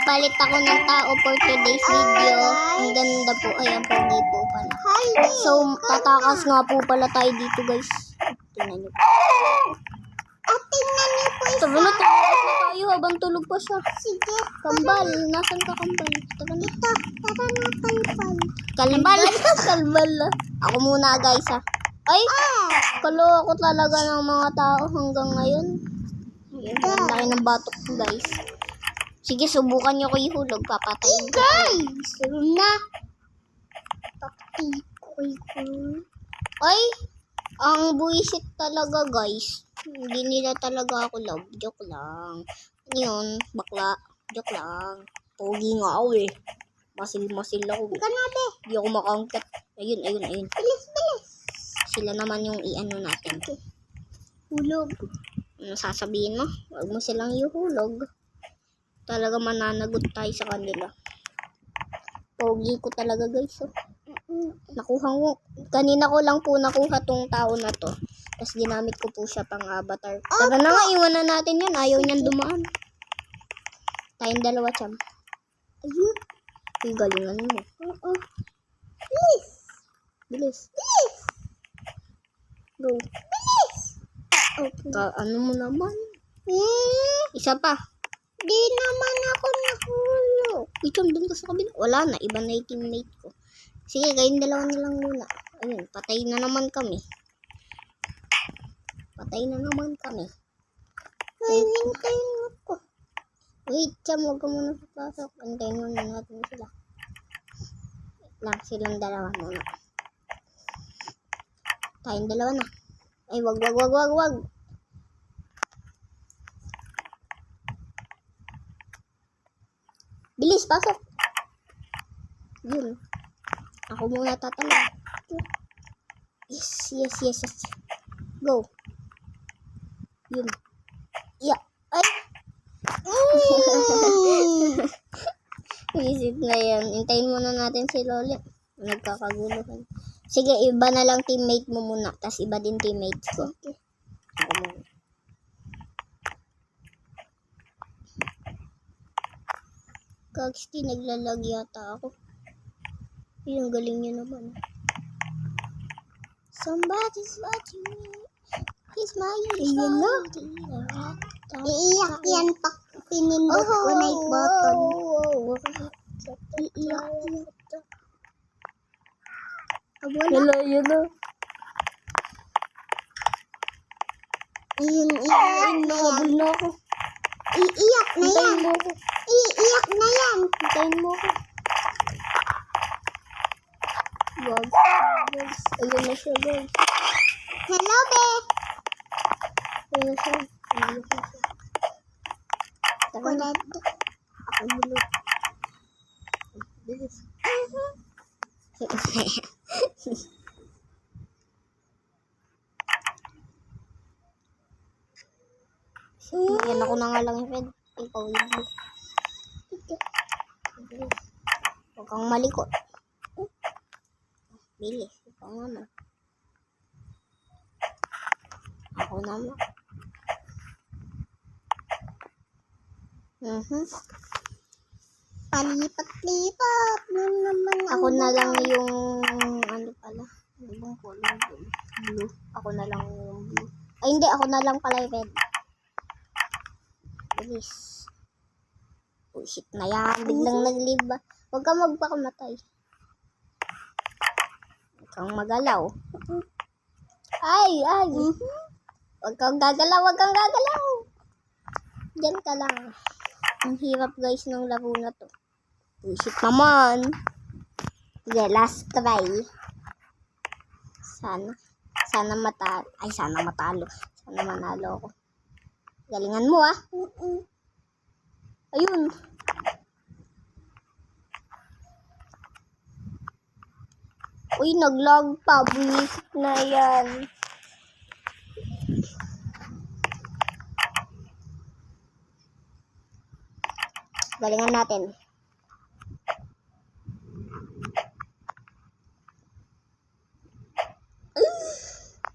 Nagpalit ako ng tao for today's video. Ang ganda po. Ayan, pogi po pala. So, tatakas nga po pala tayo dito, guys. Tingnan nyo. Tingnan niyo po Tara na, tatakas na tayo habang tulog pa siya. Sige. Kambal. Nasaan ka, kambal? Tara na. Ito. Tara na, kalpal. Kalbal. Kalbal. Ako muna, guys, ha. Ay, kaloko talaga ng mga tao hanggang ngayon. Ayan, ang laki ng batok ko, guys. Sige, subukan nyo ko ihulog. Papatayin ko. Guys, na. Pakikoy ko. Ay, ang buisit talaga, guys. Hindi nila talaga ako love. Joke lang. Ano yun? Bakla. Joke lang. Pogi nga ako eh. Masil-masil ako eh. Kanabe. Hindi ako makaangkat. Ayun, ayun, ayun. Bilis, bilis. Sila naman yung i-ano natin. Hulog. Ano sasabihin mo? Huwag mo silang ihulog. Talaga mananagot tayo sa kanila. Pogi ko talaga, guys. Oh. Nakuha ko. Kanina ko lang po nakuha tong tao na to. Tapos ginamit ko po siya pang avatar. Tara na nga, iwan na natin yan. Ayaw niyan dumaan. Tayong dalawa, cham. Ayun. Uy, galingan mo. Bilis. Bilis. Bilis. Go. Bilis. Okay. Ano mo naman? Isa pa. Di naman ako nahulog. Uy, cham, dun ka sa kabila. Wala na, iba na yung teammate ko. Sige, kayong dalawa na lang muna. Ayun, patay na naman kami. Patay na naman kami. Ay, hintayin mo ko. Wait, cham, huwag ka muna papasok. Antayin muna natin sila. Wait lang, silang dalawa muna. Tayong dalawa na. Ay, wag. Bilis, pasok. Yun. Ako muna tatanong. Yes. Go. Yun. Yeah. Ay! Visit na yan. Hintayin muna natin si Loli. Nagkakaguluhan. Sige, iba na lang teammate mo muna. Tapos iba din teammates ko. Ako muna. Kagsti, naglalag yata ako. Yung galing niya naman. Somebody's watching me. He's smiling. Ayun na. Iiyak yan pag pinindot ko na yung button. Iiyak. Wala. Yun na. Ayun, iiyak na yan. Nakabul na ako. Iiyak na yan. Hintayin mo ako. Iiyak na yan. Hintayin mo ako. Wag. Ayun na siya, guys. Hello, be. Ayun na siya. Ayun na siya. Tara na. Kulad. Ako muna. Bilis. Yan ako na nga lang, Fred. Ikaw yung blue. Bilis. Huwag kang malikot. Bilis. Ikaw naman. Ako naman. Palipat-lipat. Yun naman. Ako na lang yung ano pala. Ano bang color? Blue. Ako na lang yung blue. Ay hindi, ako na lang pala yung red. Bilis. Oh shit na yan. Biglang nagliba. Huwag kang magpakamatay. Huwag kang magalaw. Ay. Huwag kang gagalaw. Diyan ka lang. Ang hirap guys ng laro na to. Oh shit naman. Sige, last try. Sana matalo. Ay, sana matalo. Sana manalo ako. Galingan mo ah. Ayun. Uy, naglag pa. Buisit na yan. Galingan natin.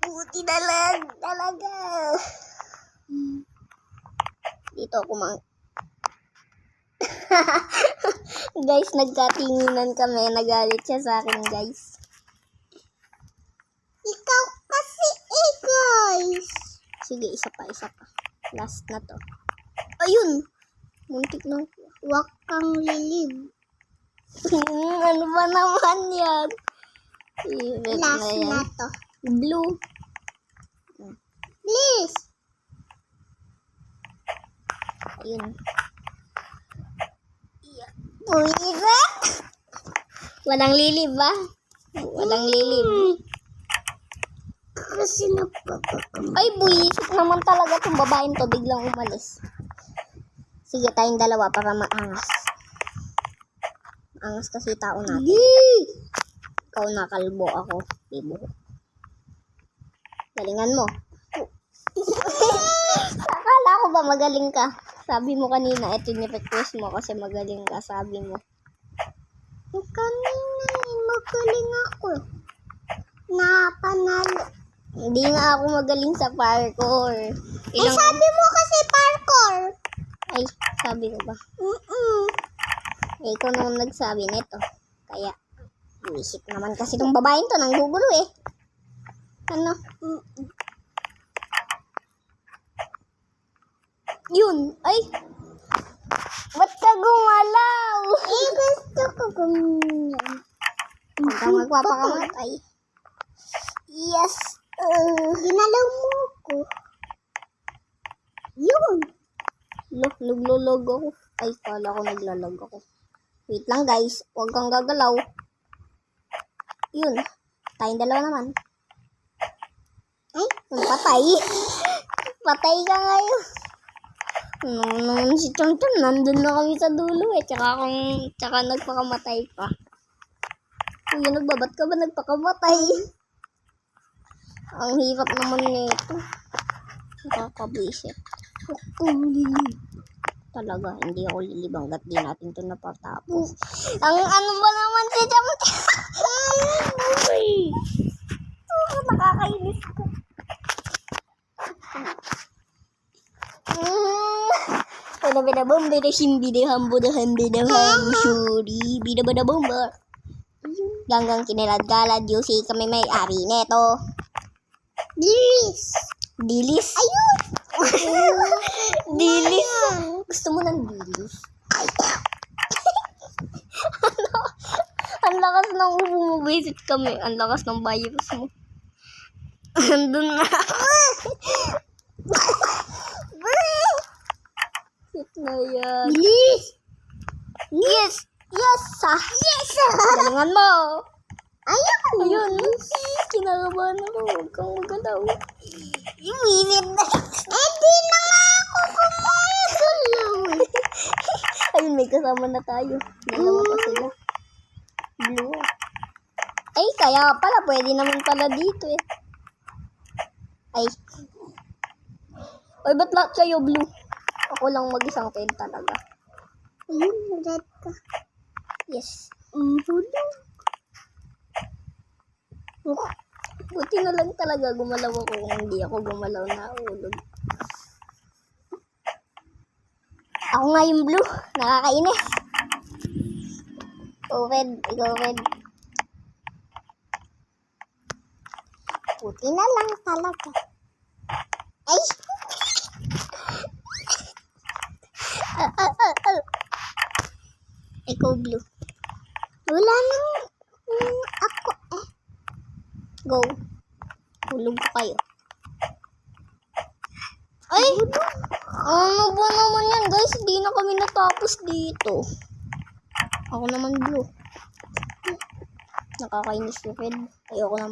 Buti na lang. Talaga. Dito ako Guys, nagkatinginan kami. Nagalit siya sa akin, guys. Ikaw kasi guys. Sige, isa pa. Last na to. Ayun! Muntik na. Huwag kang lilib. Ano ba naman yan? Red Last yan. na to. Blue. Please. Ayun. Buwisit. Walang lilib ba? Walang lilib. Kasi napapakam. Ay, buwisit naman talaga itong babaeng to. Biglang umalis. Sige, tayong dalawa para maangas. Maangas kasi tao natin. Ikaw nakalbo, ako libo. Galingan mo. Akala ko ba magaling ka? Sabi mo kanina, ito yung request mo kasi magaling ka, sabi mo. Kanina magaling ako. Napanalo. Hindi nga ako magaling sa parkour. Sabi mo kasi parkour. Ay, sabi ko ba? Eh, ikaw naman nagsabi nito. Kaya, buwisit naman kasi itong babaeng to, nanggugulo eh. Ano? Yun, ay! Ba't ka gumalaw? Gusto ko ganyan. Huwag kang magpapakamatay. Yes! Ginalaw mo ko. Yun. Naglolog ako. Ay, kala ko naglalog ako. Wait lang guys, huwag kang gagalaw. Yun, tayong dalawa naman. Ay, patay. Patay ka ngayon. Naman si Chong Chong, nandun na kami sa dulo eh. Tsaka nagpakamatay pa. Uy, ano ba? Ba't ka ba nagpakamatay? Ang hirap naman nito. Nakakabwisit. Talaga, hindi ako lilib hanggat di natin ito napatapos. Ang ano ba naman si Chong Chong? Nakakainis ka. Bida bomba da shimbi da hambo da hande da hamshuri bida bada bomba. Ganggang kinalad-galad Yusi kami may-ari neto. Dilis. Ayun. Dilis. Gusto mo ng dilis? Ang lakas ng bumubisit kami. Ang lakas ng virus mo. Andun na. Sit na yan. Bilis. Yes! Yes! Yes! Galingan mo! Ayun! Kinakabahan ako. Huwag kang magalaw. Iwisit na. Di na nga ako kumagalaw. Ayun, may kasama na tayo. Dalawa pa sila. Blue. Ay, kaya pala. Pwede naman pala dito eh. Ay. Ay, ba't lahat kayo blue? Ako lang mag-isang pen talaga. Ayun, red ka. Yes. Hulog. Buti na lang talaga gumalaw ako. Kung hindi ako gumalaw na ulog. Ako nga yung blue. Nakakainis. Ikaw red. Ikaw red. Buti na lang talaga. Ay! Ikaw blue. Wala nang ako eh. Go. Hulog ko kayo. Ay! Ano ba naman yan guys? Hindi na kami natapos dito. Ako naman blue. Nakakainis yung red. Ayoko naman.